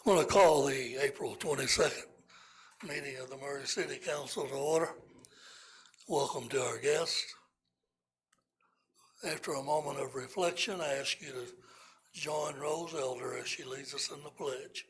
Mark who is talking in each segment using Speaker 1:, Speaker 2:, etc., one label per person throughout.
Speaker 1: I'm going to call the April 22nd meeting of the Murray City Council to order. Welcome to our guests. After a moment of reflection, I ask you to join Rose Elder as she leads us in the pledge.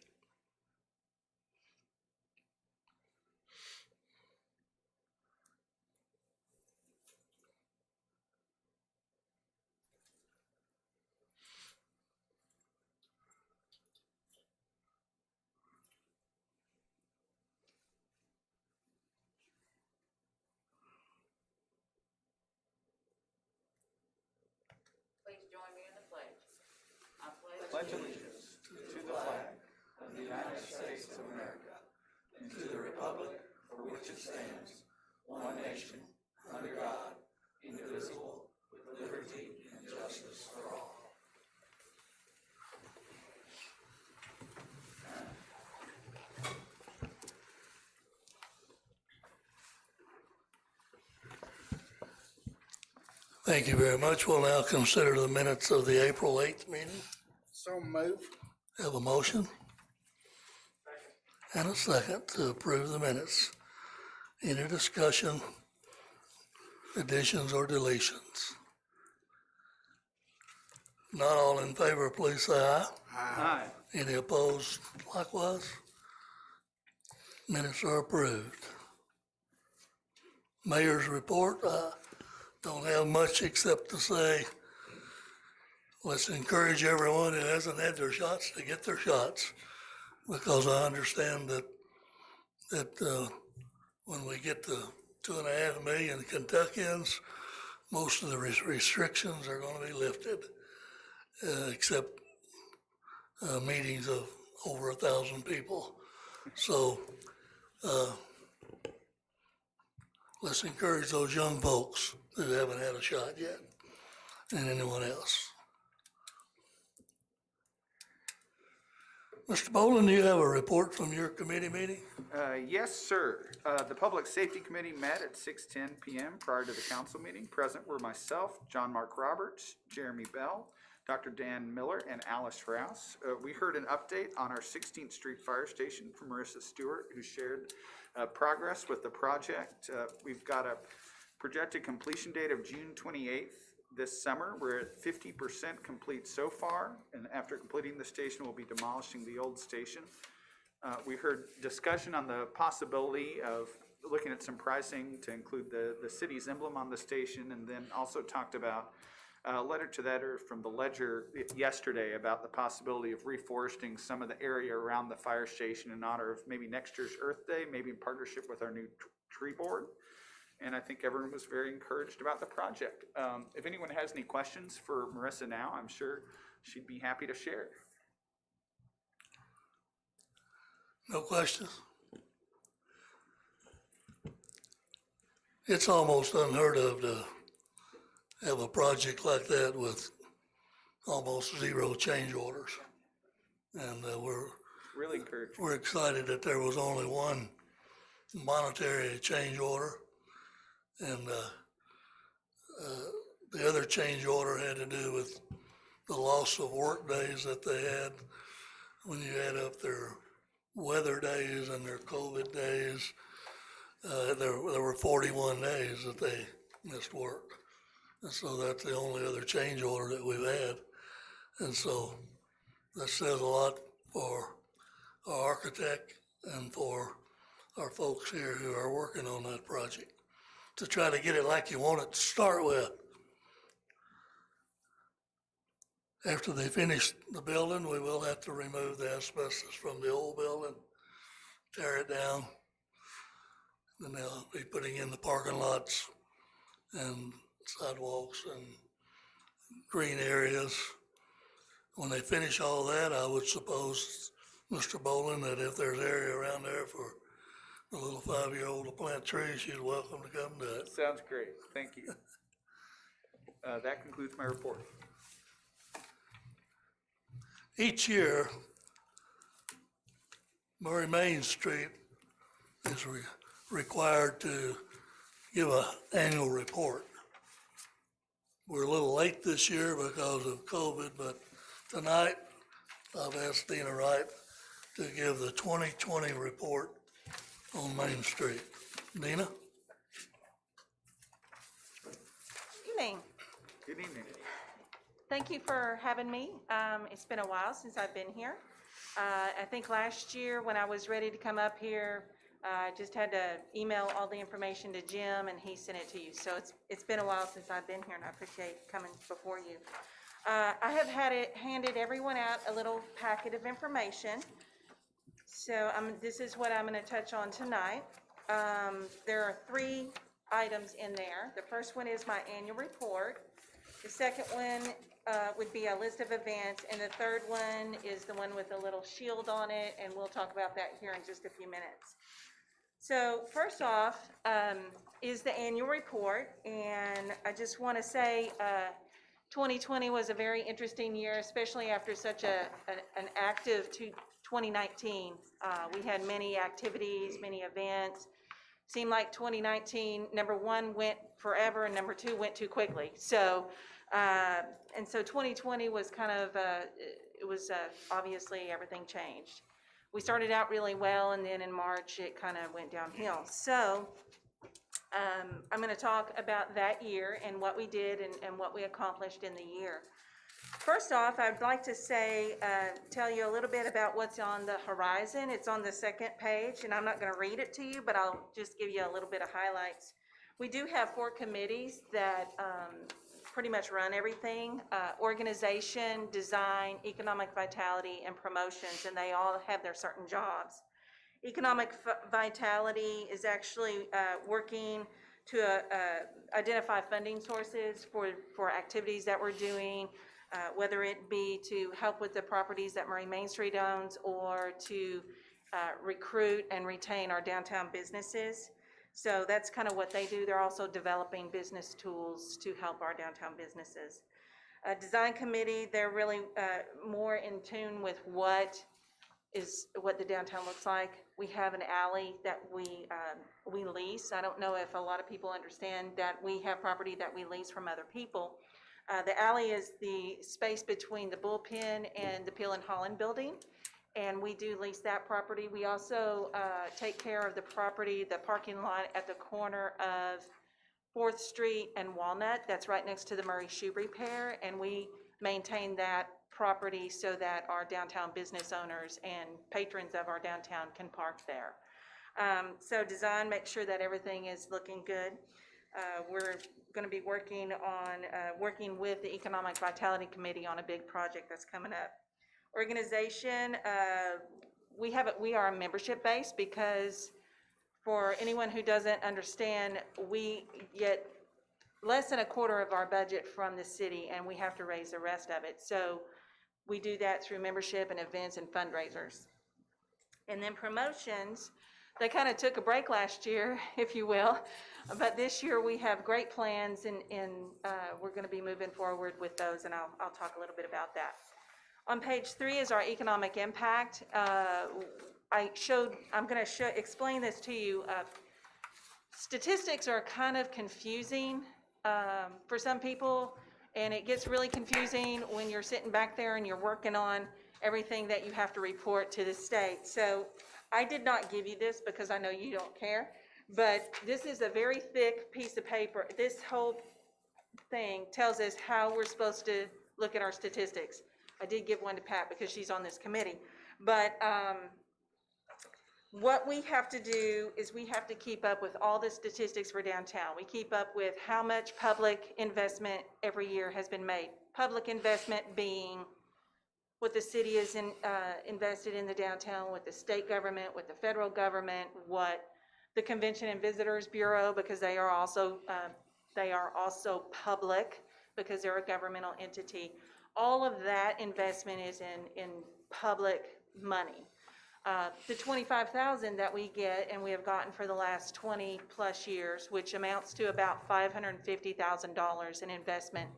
Speaker 2: Please join me in the pledge. I
Speaker 3: Pledge allegiance to the flag of the United States of America and to the republic for which it stands, one nation, under God, indivisible, with liberty and justice for all.
Speaker 1: Thank you very much. We'll now consider the minutes of the April 8th meeting.
Speaker 4: So move.
Speaker 1: Have a motion and a second to approve the minutes. Any discussion, additions, or deletions? Not all in favor, please say aye.
Speaker 3: Aye.
Speaker 1: Any opposed likewise? Minutes are approved. Mayor's report, I don't have much except to say, let's encourage everyone who hasn't had their shots to get their shots, because I understand that when we get to 2.5 million Kentuckians, most of the restrictions are going to be lifted, except meetings of over 1,000 people. So let's encourage those young folks who haven't had a shot yet, and anyone else. Mr. Boland, do you have a report from your committee meeting?
Speaker 3: Yes, sir. The Public Safety Committee met at 6:10 p.m. prior to the council meeting. Present were myself, John Mark Roberts, Jeremy Bell, Dr. Dan Miller, and Alice Rouse. We heard an update on our 16th Street Fire Station from Marissa Stewart, who shared progress with the project. We've got a projected completion date of June 28th this summer. We're at 50% complete so far, and after completing the station, we'll be demolishing the old station. We heard discussion on the possibility of looking at some pricing to include the city's emblem on the station, and then also talked about a letter to that from the Ledger yesterday about the possibility of reforesting some of the area around the fire station in honor of maybe next year's Earth Day, maybe in partnership with our new tree board. And I think everyone was very encouraged about the project. If anyone has any questions for Marissa now, I'm sure she'd be happy to share.
Speaker 1: No questions? It's almost unheard of to have a project like that with almost zero change orders. And
Speaker 3: Really encouraged.
Speaker 1: we're excited that there was only one monetary change order. And the other change order had to do with the loss of work days that they had when you add up their weather days and their COVID days. There were 41 days that they missed work. And so that's the only other change order that we've had. And so that says a lot for our architect and for our folks here who are working on that project, to try to get it like you want it to start with. After they finish the building, we will have to remove the asbestos from the old building, tear it down, and they'll be putting in the parking lots and sidewalks and green areas. When they finish all that, I would suppose, Mr. Boland, that if there's area around there for a little 5-year-old to plant trees, you're welcome to come do it.
Speaker 3: Sounds great. Thank you. That concludes my report.
Speaker 1: Each year, Murray Main Street is required to give an annual report. We're a little late this year because of COVID, but tonight I've asked Dina Wright to give the 2020 report on Main Street. Nina?
Speaker 4: Evening.
Speaker 3: Good evening.
Speaker 4: Thank you for having me. It's been a while since I've been here. I think last year when I was ready to come up here, I just had to email all the information to Jim and he sent it to you. So it's been a while since I've been here and I appreciate coming before you. I have handed everyone out a little packet of information. So this is what I'm going to touch on tonight. There are 3 items in there. The first one is my annual report. The second one would be a list of events, and the third one is the one with a little shield on it, and we'll talk about that here in just a few minutes. So first off is the annual report, and I just want to say 2020 was a very interesting year, especially after such an active 2019. We had many activities, many events. Seemed like 2019, number 1 went forever and number 2 went too quickly. So, and so 2020 was kind of, it was obviously everything changed. We started out really well and then in March it kind of went downhill. So I'm going to talk about that year and what we did and what we accomplished in the year. First off, I'd like to say, tell you a little bit about what's on the horizon. It's on the second page, and I'm not going to read it to you, but I'll just give you a little bit of highlights. We do have 4 committees that pretty much run everything: organization, design, economic vitality, and promotions, and they all have their certain jobs. Economic vitality is actually working to identify funding sources for activities that we're doing, whether it be to help with the properties that Murray Main Street owns or to recruit and retain our downtown businesses. So that's kind of what they do. They're also developing business tools to help our downtown businesses. Design committee, they're really more in tune with what the downtown looks like. We have an alley that we lease. I don't know if a lot of people understand that we have property that we lease from other people. The alley is the space between the bullpen and the Peel and Holland building, and we do lease that property. We also take care of the property, the parking lot at the corner of 4th Street and Walnut. That's right next to the Murray Shoe Repair, and we maintain that property so that our downtown business owners and patrons of our downtown can park there. So design, make sure that everything is looking good. We're going to be working with the Economic Vitality Committee on a big project that's coming up. Organization, we are membership based because for anyone who doesn't understand, we get less than a quarter of our budget from the city and we have to raise the rest of it. So we do that through membership and events and fundraisers. And then promotions, they kind of took a break last year, if you will, but this year we have great plans and we're going to be moving forward with those, and I'll talk a little bit about that. On page 3 is our economic impact. I'm going to explain this to you. Statistics are kind of confusing for some people, and it gets really confusing when you're sitting back there and you're working on everything that you have to report to the state. So I did not give you this because I know you don't care, but this is a very thick piece of paper. This whole thing tells us how we're supposed to look at our statistics. I did give one to Pat because she's on this committee, but what we have to do is we have to keep up with all the statistics for downtown. We keep up with how much public investment every year has been made. Public investment being what the city is invested in the downtown, with the state government, with the federal government, what the Convention and Visitors Bureau, because they are also public because they're a governmental entity. All of that investment is in public money. The $25,000 that we get and we have gotten for the last 20 plus years, which amounts to about $550,000 in investment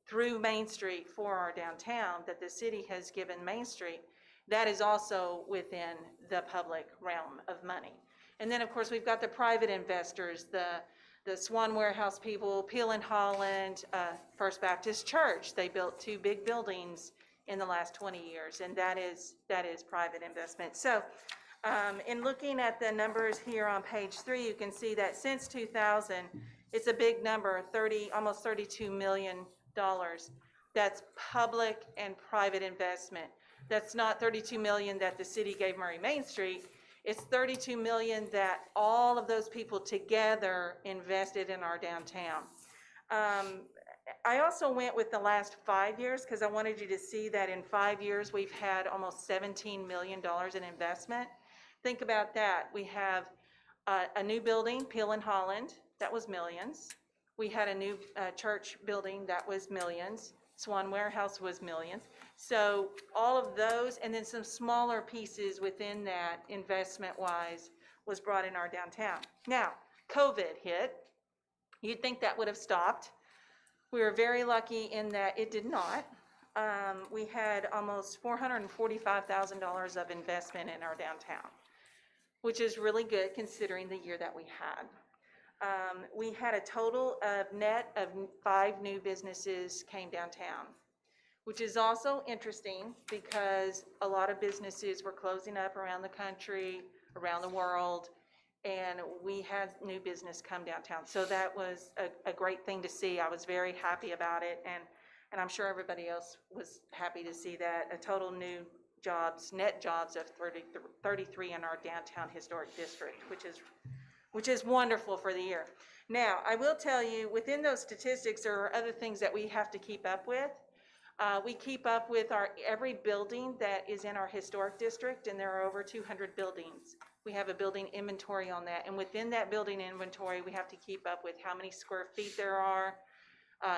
Speaker 4: through Main Street for our downtown that the city has given Main Street, that is also within the public realm of money. And then of course we've got the private investors, the Swan Warehouse people, Peel and Holland, First Baptist Church. They built 2 big buildings in the last 20 years, and that is private investment. So in looking at the numbers here on page 3, you can see that since 2000, it's a big number, almost $32 million. That's public and private investment. That's not $32 million that the city gave Murray Main Street. It's $32 million that all of those people together invested in our downtown. I also went with the last 5 years because I wanted you to see that in 5 years, we've had almost $17 million in investment. Think about that. We have a new building, Peel and Holland, that was millions. We had a new church building that was millions. Swan Warehouse was millions. So all of those, and then some smaller pieces within that investment-wise was brought in our downtown. Now, COVID hit. You'd think that would have stopped. We were very lucky in that it did not. We had almost $445,000 of investment in our downtown, which is really good considering the year that we had. We had a total of net of 5 new businesses came downtown, which is also interesting because a lot of businesses were closing up around the country, around the world, and we had new business come downtown. So that was a great thing to see. I was very happy about it, and I'm sure everybody else was happy to see that. A total new jobs, net jobs of 33 in our downtown historic district, which is wonderful for the year. Now, I will tell you, within those statistics, there are other things that we have to keep up with. We keep up with every building that is in our historic district, and there are over 200 buildings. We have a building inventory on that, and within that building inventory, we have to keep up with how many square feet there are.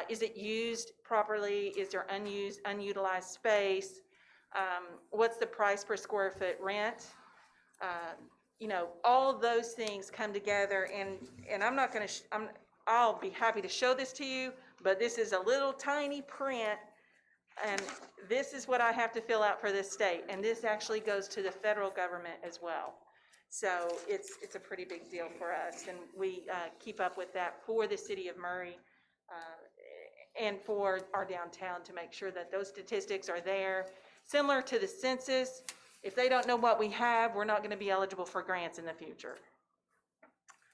Speaker 4: Is it used properly? Is there unutilized space? What's the price per square foot rent? You know, all of those things come together, and I'm not going to, I'll be happy to show this to you, but this is a little tiny print, and this is what I have to fill out for this state, and this actually goes to the federal government as well. So it's a pretty big deal for us, and we keep up with that for the city of Murray and for our downtown to make sure that those statistics are there. Similar to the census, if they don't know what we have, we're not going to be eligible for grants in the future.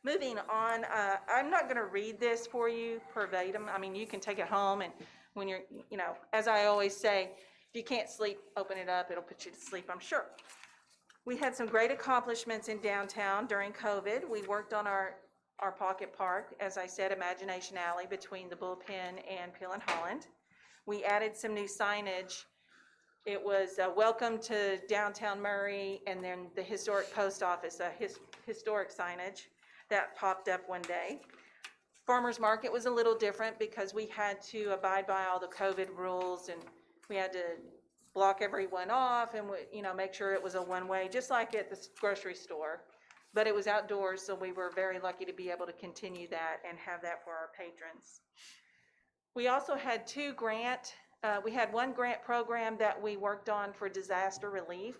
Speaker 4: Moving on, I'm not going to read this for you verbatim. I mean, you can take it home, and when you're, you know, as I always say, if you can't sleep, open it up. It'll put you to sleep, I'm sure. We had some great accomplishments in downtown during COVID. We worked on our pocket park, as I said, Imagination Alley between the Bullpen and Peel and Holland. We added some new signage. It was welcome to downtown Murray, and then the historic post office, a historic signage that popped up one day. Farmers Market was a little different because we had to abide by all the COVID rules, and we had to block everyone off and, you know, make sure it was a one-way, just like at the grocery store. But it was outdoors, so we were very lucky to be able to continue that and have that for our patrons. We also had we had one grant program that we worked on for disaster relief.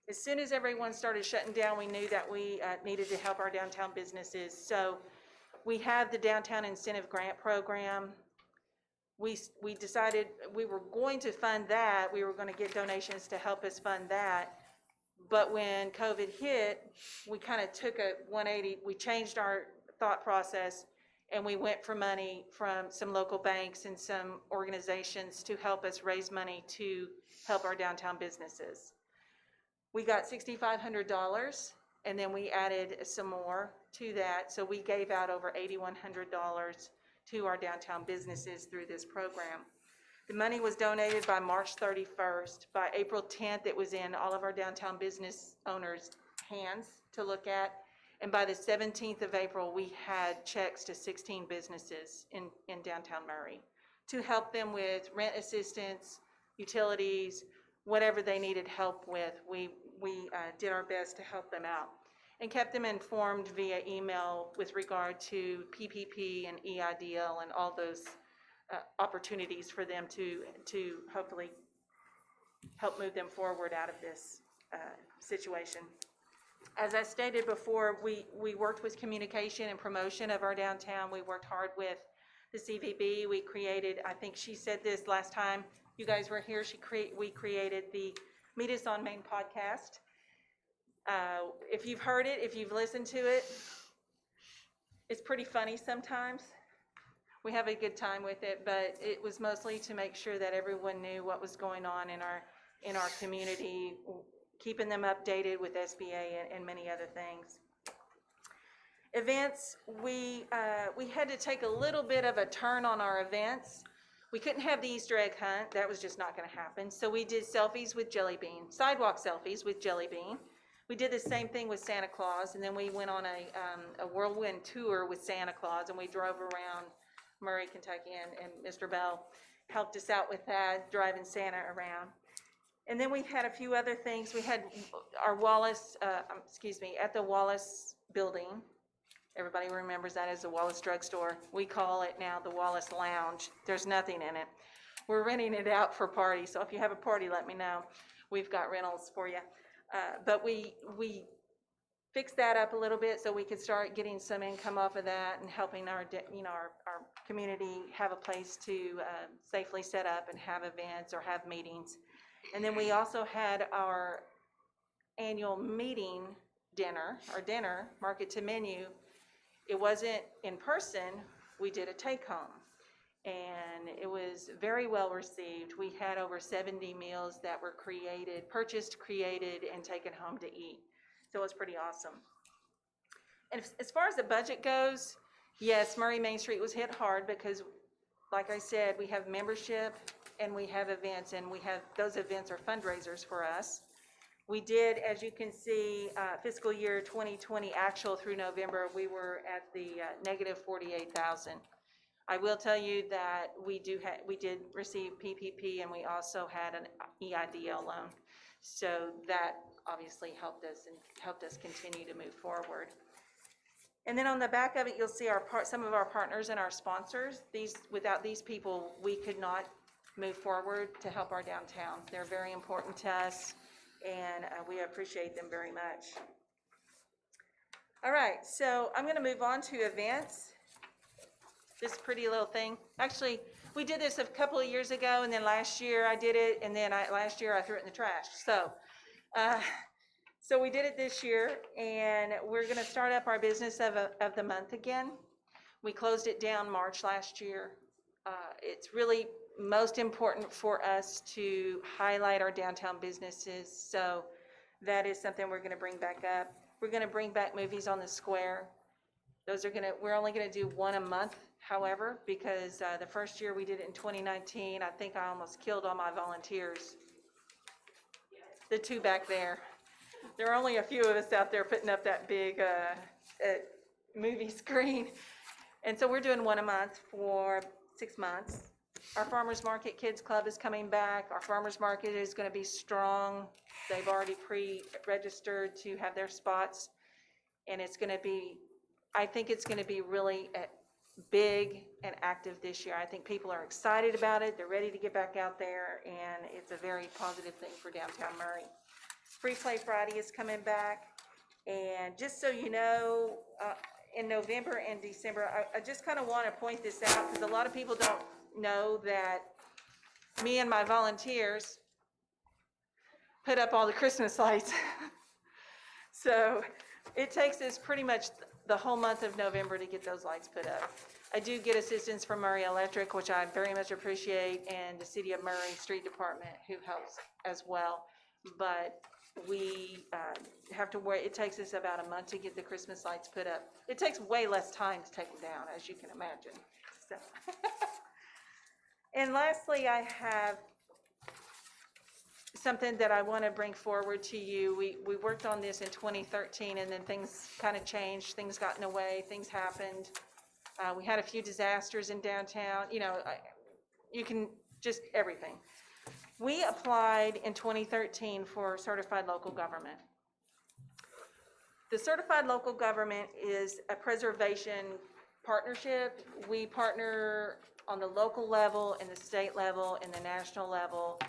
Speaker 4: As soon as everyone started shutting down, we knew that we needed to help our downtown businesses. So we had the Downtown Incentive Grant Program. We decided we were going to fund that. We were going to get donations to help us fund that. But when COVID hit, we kind of took a 180. We changed our thought process, and we went for money from some local banks and some organizations to help us raise money to help our downtown businesses. We got $6,500, and then we added some more to that. So we gave out over $8,100 to our downtown businesses through this program. The money was donated by March 31st. By April 10th, it was in all of our downtown business owners' hands to look at. And by the 17th of April, we had checks to 16 businesses in downtown Murray to help them with rent assistance, utilities, whatever they needed help with. We did our best to help them out and kept them informed via email with regard to PPP and EIDL and all those opportunities for them to hopefully help move them forward out of this situation. As I stated before, we worked with communication and promotion of our downtown. We worked hard with the CVB. We created, I think she said this last time, You guys were here, we created the Meet Us on Main podcast. If you've heard it, if you've listened to it, it's pretty funny sometimes. We have a good time with it, but it was mostly to make sure that everyone knew what was going on in our community, keeping them updated with SBA and many other things. Events, we had to take a little bit of a turn on our events. We couldn't have the Easter egg hunt. That was just not going to happen. So we did selfies with Jelly Bean, sidewalk selfies with Jelly Bean. We did the same thing with Santa Claus, and then we went on a whirlwind tour with Santa Claus, and we drove around Murray, Kentucky, and Mr. Bell helped us out with that, driving Santa around. And then we had a few other things. We had our Wallace, at the Wallace building. Everybody remembers that as the Wallace Drugstore. We call it now the Wallace Lounge. There's nothing in it. We're renting it out for parties, so if you have a party, let me know. We've got rentals for you. But we fixed that up a little bit so we could start getting some income off of that and helping our community have a place to safely set up and have events or have meetings. And then we also had our annual meeting dinner, market to menu. It wasn't in person, we did a take-home. And it was very well received. We had over 70 meals that were purchased, created, and taken home to eat. So it was pretty awesome. And as far as the budget goes, yes, Murray Main Street was hit hard because, like I said, we have membership and we have events, and those events are fundraisers for us. We did, as you can see, fiscal year 2020 actual through November, we were at the negative 48,000. I will tell you that we did receive PPP, and we also had an EIDL loan. So that obviously helped us continue to move forward. And then on the back of it, you'll see some of our partners and our sponsors. Without these people, we could not move forward to help our downtown. They're very important to us, and we appreciate them very much. All right, so I'm going to move on to events. This pretty little thing. Actually, we did this a couple of years ago, and then last year I did it, and then last year I threw it in the trash. So we did it this year, and we're going to start up our business of the month again. We closed it down March last year. It's really most important for us to highlight our downtown businesses, so that is something we're going to bring back up. We're going to bring back Movies on the Square. We're only going to do one a month, however, because the first year we did it in 2019, I think I almost killed all my volunteers. The two back there. There are only a few of us out there putting up that big movie screen. And so we're doing one a month for 6 months. Our Farmers Market Kids Club is coming back. Our Farmers Market is going to be strong. They've already pre-registered to have their spots. And I think it's going to be really big and active this year. I think people are excited about it. They're ready to get back out there, and it's a very positive thing for downtown Murray. Free Play Friday is coming back. And just so you know, in November and December, I just kind of want to point this out because a lot of people don't know that me and my volunteers put up all the Christmas lights. So it takes us pretty much the whole month of November to get those lights put up. I do get assistance from Murray Electric, which I very much appreciate, and the City of Murray Street Department, who helps as well. But we have to wait. It takes us about a month to get the Christmas lights put up. It takes way less time to take them down, as you can imagine. So. And lastly, I have something that I want to bring forward to you. We worked on this in 2013, and then things kind of changed. Things got in the way. Things happened. We had a few disasters in downtown. You can just everything. We applied in 2013 for certified local government. The certified local government is a preservation partnership. We partner on the local level, and the state level, and the national level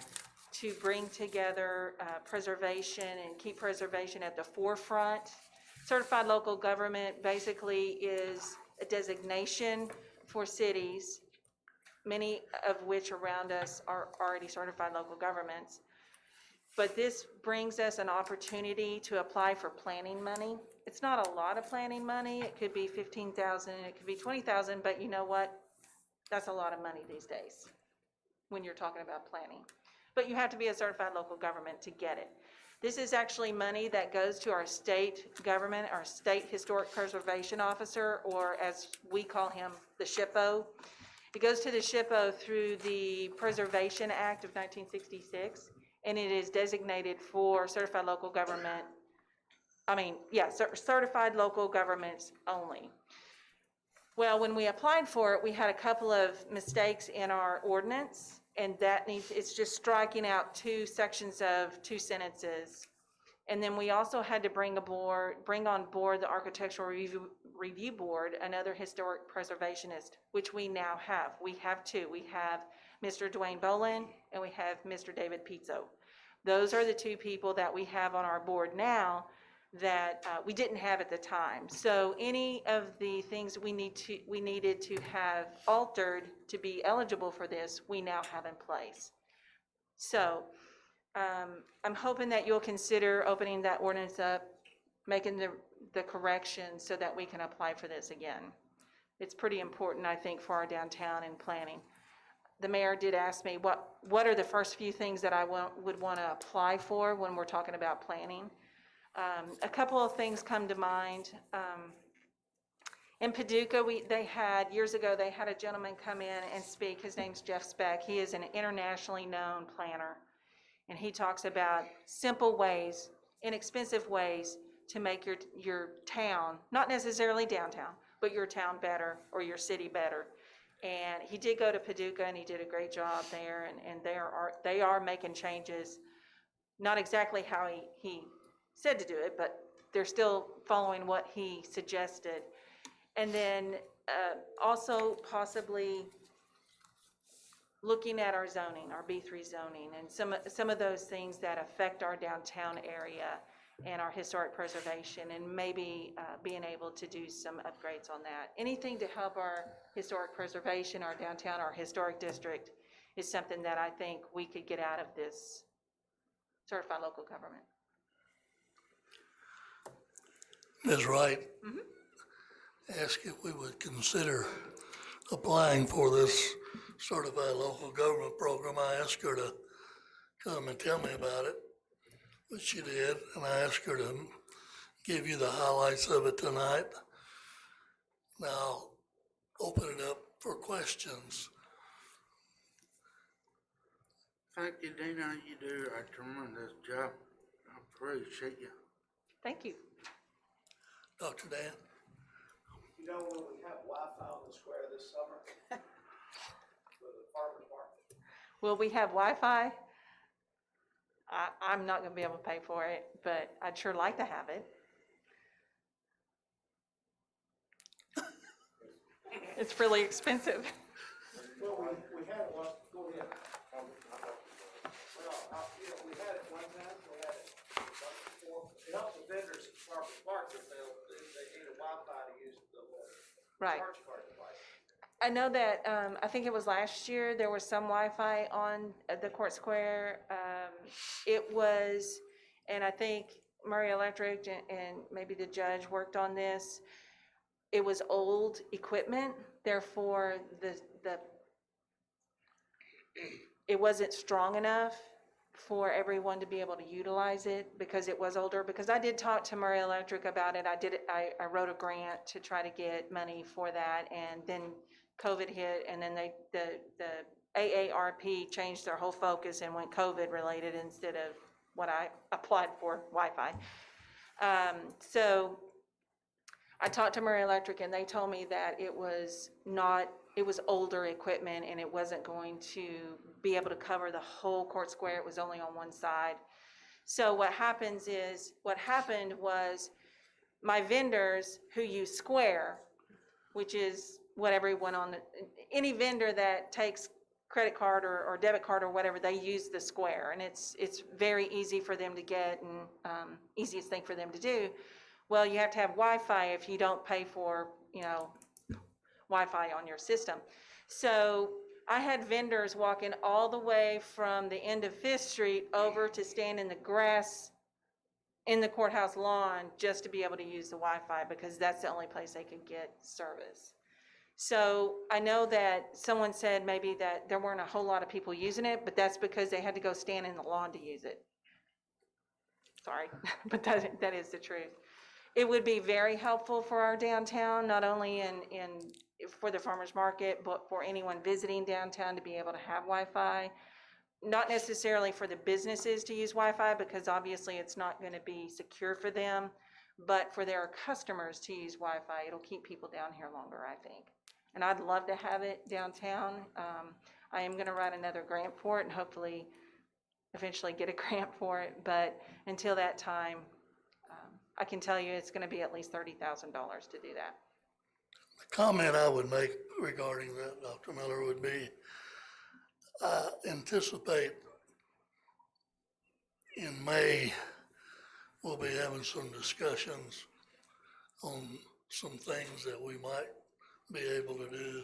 Speaker 4: to bring together preservation and keep preservation at the forefront. Certified local government basically is a designation for cities many of which around us are already certified local governments. But this brings us an opportunity to apply for planning money. It's not a lot of planning money. It could be 15,000, it could be 20,000, but you know what? That's a lot of money these days when you're talking about planning. But you have to be a certified local government to get it. This is actually money that goes to our state government, our state historic preservation officer, or as we call him, the SHPO. It goes to the SHPO through the Preservation Act of 1966, and it is designated for certified local government, certified local governments only. Well, when we applied for it, we had a couple of mistakes in our ordinance, and it's just striking out 2 sections of 2 sentences. And then we also had to bring on board the Architectural Review Board, another historic preservationist, which we now have. We have 2. We have Mr. Dwayne Boland and we have Mr. David Pizzo. Those are the 2 people that we have on our board now that we didn't have at the time. So any of the things we needed to have altered to be eligible for this, we now have in place. So I'm hoping that you'll consider opening that ordinance up, making the corrections so that we can apply for this again. It's pretty important, I think, for our downtown and planning. The mayor did ask me what are the first few things that I would want to apply for when we're talking about planning. A couple of things come to mind. In Paducah, years ago, they had a gentleman come in and speak. His name's Jeff Speck. He is an internationally known planner. And he talks about simple ways, inexpensive ways to make your town, not necessarily downtown, but your town better or your city better. And he did go to Paducah and he did a great job there, and they are making changes. Not exactly how he said to do it, but they're still following what he suggested. And then also possibly looking at our zoning, our B3 zoning, and some of those things that affect our downtown area and our historic preservation, and maybe being able to do some upgrades on that. Anything to help our historic preservation, our downtown, our historic district is something that I think we could get out of this certified local government.
Speaker 1: Ms. Wright asked if we would consider applying for this certified local government program. I asked her to come and tell me about it, which she did, and I asked her to give you the highlights of it tonight. Now, open it up for questions.
Speaker 5: Thank you, Dina. You do a tremendous job. I appreciate you.
Speaker 4: Thank you.
Speaker 1: Dr. Dan?
Speaker 6: You know, when we have Wi-Fi on the square this summer for the farmer's market,
Speaker 4: Will we have Wi-Fi? I'm not going to be able to pay for it, but I'd sure like to have it. It's really expensive.
Speaker 6: well, we had it once, go ahead. Well, we had it one time, we had it once before. It helps the vendors at farmer's market, they need a Wi-Fi to use the
Speaker 4: Right.
Speaker 6: charge card device.
Speaker 4: I know that, I think it was last year, there was some Wi-Fi on the Court Square. It was, and I think Murray Electric and maybe the judge worked on this. It was old equipment, therefore it wasn't strong enough for everyone to be able to utilize it because it was older. Because I did talk to Murray Electric about it. I wrote a grant to try to get money for that, and then COVID hit, and then the AARP changed their whole focus and went COVID related instead of what I applied for, Wi-Fi. So I talked to Murray Electric and they told me that it was older equipment and it wasn't going to be able to cover the whole Court Square. It was only on one side. So what happened was my vendors who use Square, which is what everyone any vendor that takes credit card or debit card or whatever, they use the Square, and it's very easy for them to get and easiest thing for them to do. Well, you have to have Wi-Fi if you don't pay for, Wi-Fi on your system. So I had vendors walking all the way from the end of Fifth Street over to stand in the grass in the courthouse lawn just to be able to use the Wi-Fi because that's the only place they could get service. So I know that someone said maybe that there weren't a whole lot of people using it, but that's because they had to go stand in the lawn to use it. Sorry, but that is the truth. It would be very helpful for our downtown, not only for the farmer's market, but for anyone visiting downtown to be able to have Wi-Fi. Not necessarily for the businesses to use Wi-Fi, because obviously it's not going to be secure for them, but for their customers to use Wi-Fi. It'll keep people down here longer, I think. And I'd love to have it downtown. I am going to write another grant for it and hopefully eventually get a grant for it. But until that time, I can tell you it's going to be at least $30,000 to do that.
Speaker 1: The comment I would make regarding that, Dr. Miller, would be, I anticipate in May, we'll be having some discussions on some things that we might be able to do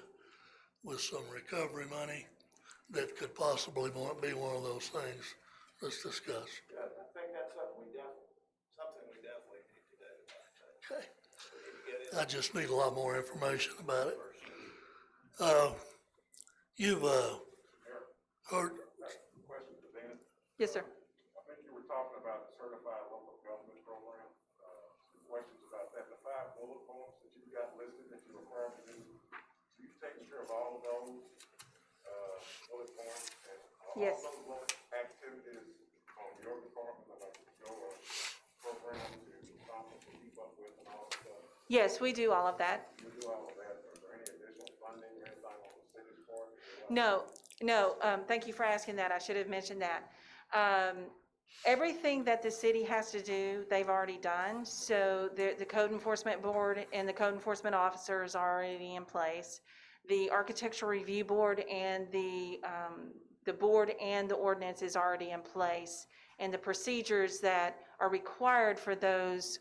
Speaker 1: with some recovery money that could possibly be one of those things. Let's discuss.
Speaker 6: I think that's something we definitely need to do.
Speaker 1: Okay. I just need a lot more information about it. You've heard,
Speaker 7: Question to Dana.
Speaker 4: Yes, sir.
Speaker 7: I think you were talking about the certified local government program. Some questions about that. The 5 bullet points that you've got listed that you're required to do. So you've taken care of all of those bullet points and
Speaker 4: Yes.
Speaker 7: all those activities on your department, like your program to keep up with and all that stuff.
Speaker 4: Yes, we do all of that.
Speaker 7: You do all of that. Is there any additional funding or anything on the city's part?
Speaker 4: No, thank you for asking that. I should have mentioned that. Everything that the city has to do, they've already done. So the code enforcement board and the code enforcement officers are already in place. The architectural review board and the board and the ordinance is already in place. And the procedures that are required for those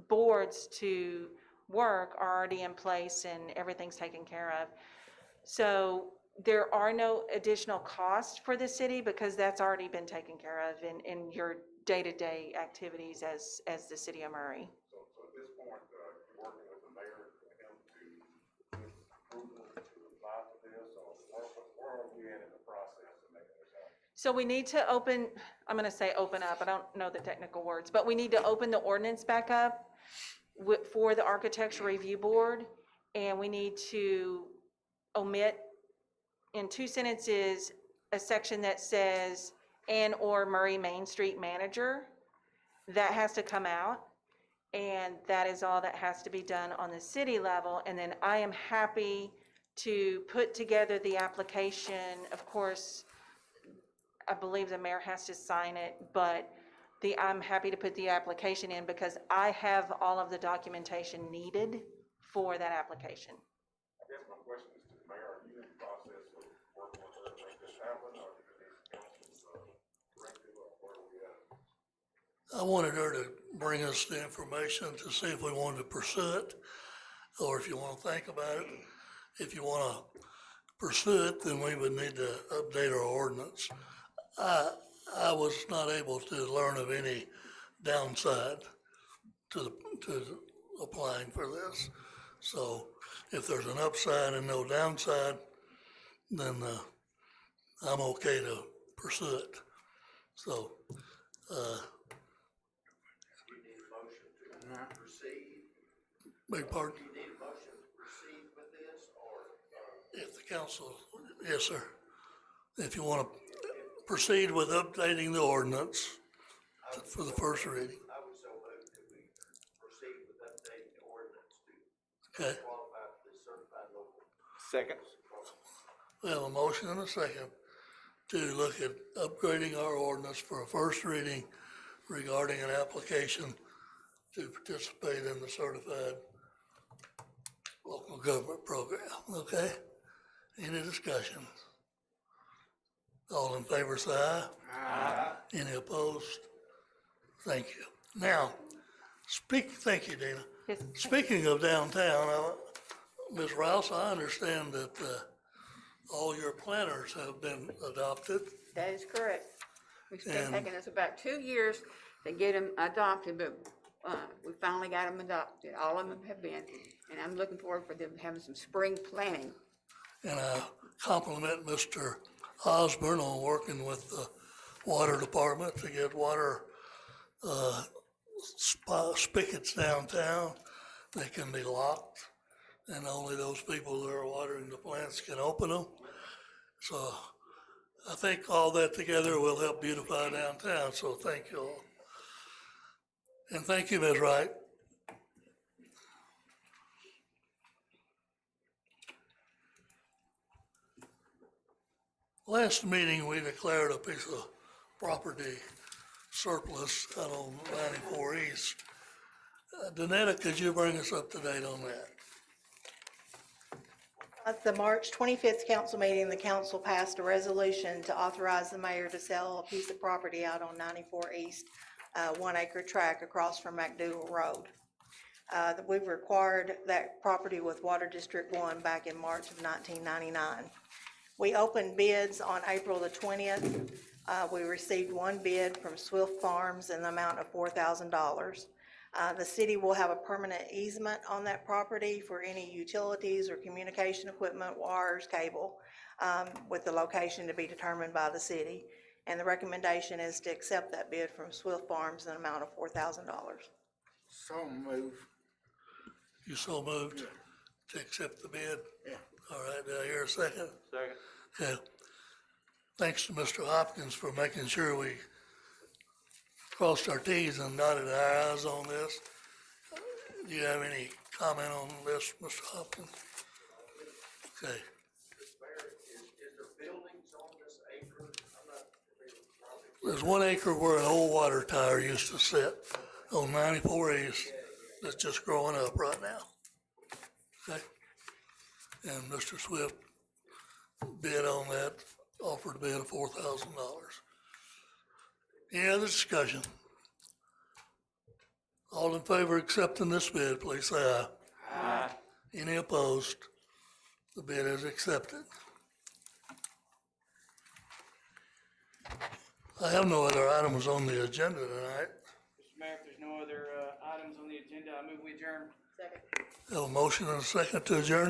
Speaker 4: boards to work are already in place and everything's taken care of. So there are no additional costs for the city because that's already been taken care of in your day-to-day activities as the city of Murray.
Speaker 7: So at this point, you're working with the mayor and him to give approval to apply for this, or where are we at in the process of making this happen?
Speaker 4: So we need to open, I'm going to say open up, I don't know the technical words, but we need to open the ordinance back up for the architectural review board, and we need to omit in 2 sentences a section that says and/or Murray Main Street manager. That has to come out, and that is all that has to be done on the city level. And then I am happy to put together the application. Of course, I believe the mayor has to sign it, but I'm happy to put the application in because I have all of the documentation needed for that application.
Speaker 7: I guess my question is to the mayor, are you in the process of working with her to make this happen, or do you need council's directive, or where are we at?
Speaker 1: I wanted her to bring us the information to see if we wanted to pursue it, or if you want to think about it. If you want to pursue it, then we would need to update our ordinance. I was not able to learn of any downside to applying for this. So if there's an upside and no downside, then I'm okay to pursue it. So,
Speaker 6: You need a motion to proceed.
Speaker 1: beg pardon?
Speaker 6: You need a motion to proceed with this, or?
Speaker 1: If the council, yes, sir. If you want to proceed with updating the ordinance for the first reading.
Speaker 6: I would so move that we proceed with updating the ordinance to
Speaker 1: Okay,
Speaker 6: qualify for the certified local.
Speaker 3: Second.
Speaker 1: we have a motion and a second to look at upgrading our ordinance for a first reading regarding an application to participate in the certified local government program, okay? Any discussion? All in favor, say aye. Aye. Any opposed? Thank you. Now, thank you, Dina.
Speaker 4: Yes.
Speaker 1: Speaking of downtown, Ms. Rouse, I understand that all your planners have been adopted.
Speaker 8: That is correct. It's been
Speaker 1: And-
Speaker 8: taking us about 2 years to get them adopted, but we finally got them adopted. All of them have been, and I'm looking forward for them having some spring planting.
Speaker 1: And I compliment Mr. Osborne on working with the water department to get water spigots downtown. They can be locked, and only those people that are watering the plants can open them. So I think all that together will help beautify downtown, so thank you all. And thank you, Ms. Wright. Last meeting, we declared a piece of property surplus out on 94 East. Danetta, could you bring us up to date on that?
Speaker 9: At the March 25th council meeting, the council passed a resolution to authorize the mayor to sell a piece of property out on 94 East, 1 acre tract across from McDougal Road. We've required that property with Water District 1 back in March of 1999. We opened bids on April the 20th. We received one bid from Swift Farms in the amount of $4,000. The city will have a permanent easement on that property for any utilities or communication equipment, wires, cable, with the location to be determined by the city. And the recommendation is to accept that bid from Swift Farms in an amount of $4,000.
Speaker 5: So move.
Speaker 1: You so moved to accept the bid?
Speaker 5: Yeah.
Speaker 1: All right, do I hear a second?
Speaker 6: Second.
Speaker 1: Okay. Thanks to Mr. Hopkins for making sure we crossed our Ts and dotted our Is on this. Do you have any comment on this, Mr. Hopkins? Okay.
Speaker 6: Mayor, is there buildings on this acre? I'm not familiar with the property.
Speaker 1: There's 1 acre where an old water tower used to sit on 94 East that's just growing up right now. Okay? And Mr. Swift bid on that, offered a bid of $4,000. Any other discussion? All in favor of accepting this bid, please say aye.
Speaker 6: Aye.
Speaker 1: Any opposed? The bid is accepted. I have no other items on the agenda tonight.
Speaker 10: Mr. Mayor, if there's no other items on the agenda, I move we adjourn.
Speaker 8: Second.
Speaker 1: Have a motion and a second to adjourn